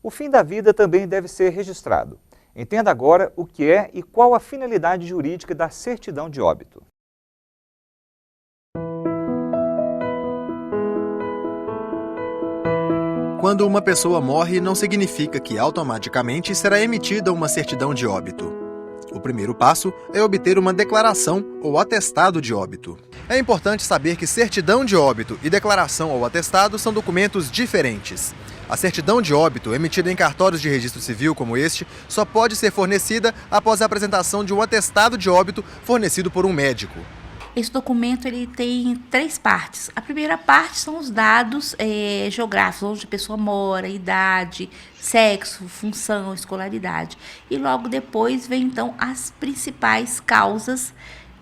O fim da vida também deve ser registrado. Entenda agora o que é e qual a finalidade jurídica da certidão de óbito. Quando uma pessoa morre, não significa que automaticamente será emitida uma certidão de óbito. O primeiro passo é obter uma declaração ou atestado de óbito. É importante saber que certidão de óbito e declaração ou atestado são documentos diferentes. A certidão de óbito, emitida em cartórios de registro civil como este, só pode ser fornecida após a apresentação de um atestado de óbito fornecido por um médico. Esse documento ele tem 3 partes. A primeira parte são os dados geográficos, onde a pessoa mora, idade, sexo, função, escolaridade. E logo depois vem, então, as principais causas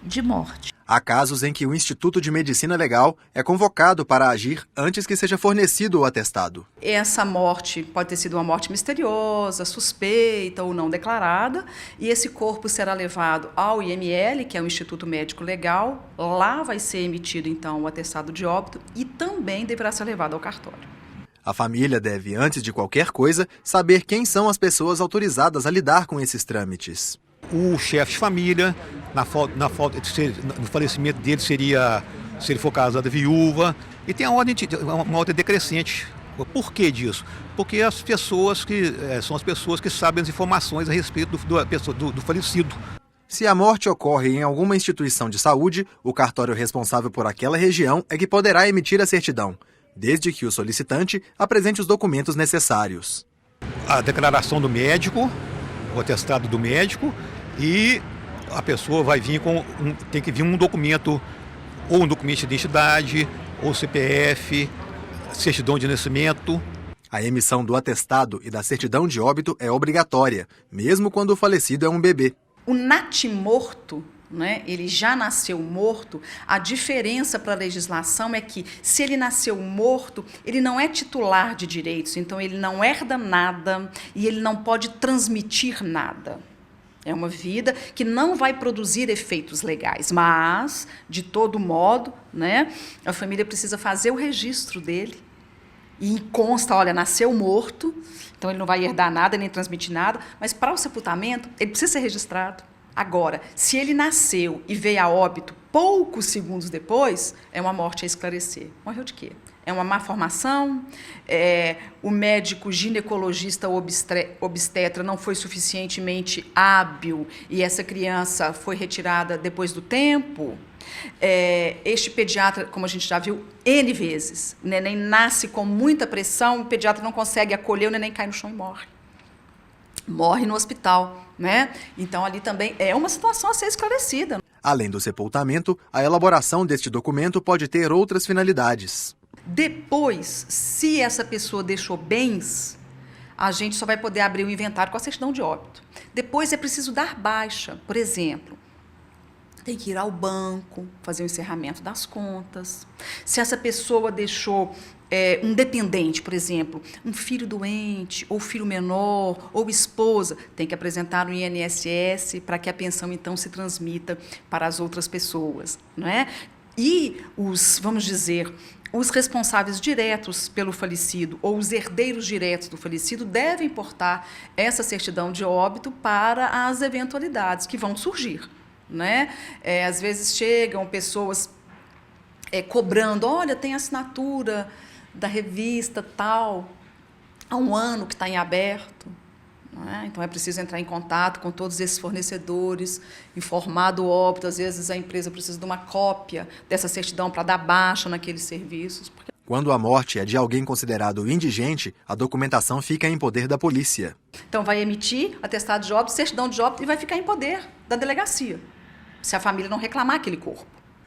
de morte. Há casos em que o Instituto de Medicina Legal é convocado para agir antes que seja fornecido o atestado. Essa morte pode ter sido uma morte misteriosa, suspeita ou não declarada, e esse corpo será levado ao IML, que é o Instituto Médico Legal. Lá vai ser emitido, então, o atestado de óbito e também deverá ser levado ao cartório. A família deve, antes de qualquer coisa, saber quem são as pessoas autorizadas a lidar com esses trâmites. O chefe de família, no falecimento dele seria, se ele for casado, viúva, e tem uma ordem decrescente. Por que disso? Porque as pessoas são as pessoas que sabem as informações a respeito do falecido. Se a morte ocorre em alguma instituição de saúde, o cartório responsável por aquela região é que poderá emitir a certidão, desde que o solicitante apresente os documentos necessários. A declaração do médico, o atestado do médico, e a pessoa vai vir tem que vir um documento, ou um documento de identidade, ou CPF, certidão de nascimento. A emissão do atestado e da certidão de óbito é obrigatória, mesmo quando o falecido é um bebê. O natimorto, né, ele já nasceu morto. A diferença para a legislação é que, se ele nasceu morto, ele não é titular de direitos, então ele não herda nada e ele não pode transmitir nada. É uma vida que não vai produzir efeitos legais, mas, de todo modo, né, a família precisa fazer o registro dele e consta, olha, nasceu morto, então ele não vai herdar nada nem transmitir nada, mas para o sepultamento ele precisa ser registrado. Agora, se ele nasceu e veio a óbito poucos segundos depois, é uma morte a esclarecer. Morreu de quê? É uma má formação? O médico ginecologista ou obstetra não foi suficientemente hábil e essa criança foi retirada depois do tempo? Este pediatra, como a gente já viu N vezes, o neném nasce com muita pressão, o pediatra não consegue acolher, o neném cai no chão e morre. Morre no hospital, né? Então, ali também é uma situação a ser esclarecida. Além do sepultamento, a elaboração deste documento pode ter outras finalidades. Depois, se essa pessoa deixou bens, a gente só vai poder abrir o inventário com a certidão de óbito. Depois é preciso dar baixa, por exemplo. Tem que ir ao banco, fazer o encerramento das contas. Se essa pessoa deixou um dependente, por exemplo, um filho doente, ou filho menor, ou esposa, tem que apresentar no INSS para que a pensão, então, se transmita para as outras pessoas, não é? E vamos dizer, os responsáveis diretos pelo falecido ou os herdeiros diretos do falecido devem portar essa certidão de óbito para as eventualidades que vão surgir, né? Às vezes chegam pessoas cobrando, olha, tem assinatura da revista tal, há um ano que está em aberto. Não é? Então, é preciso entrar em contato com todos esses fornecedores, informar do óbito. Às vezes, a empresa precisa de uma cópia dessa certidão para dar baixa naqueles serviços. Quando a morte é de alguém considerado indigente, a documentação fica em poder da polícia. Então, vai emitir atestado de óbito, certidão de óbito, e vai ficar em poder da delegacia, se a família não reclamar aquele corpo.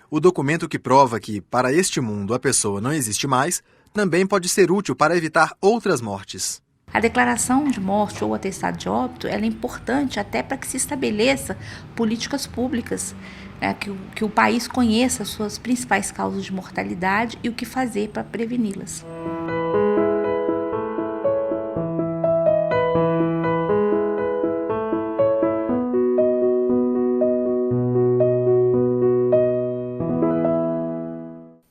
O documento que prova que, para este mundo, a pessoa não existe mais, também pode ser útil para evitar outras mortes. A declaração de morte ou atestado de óbito ela é importante até para que se estabeleça políticas públicas, né, que o país conheça as suas principais causas de mortalidade e o que fazer para preveni-las.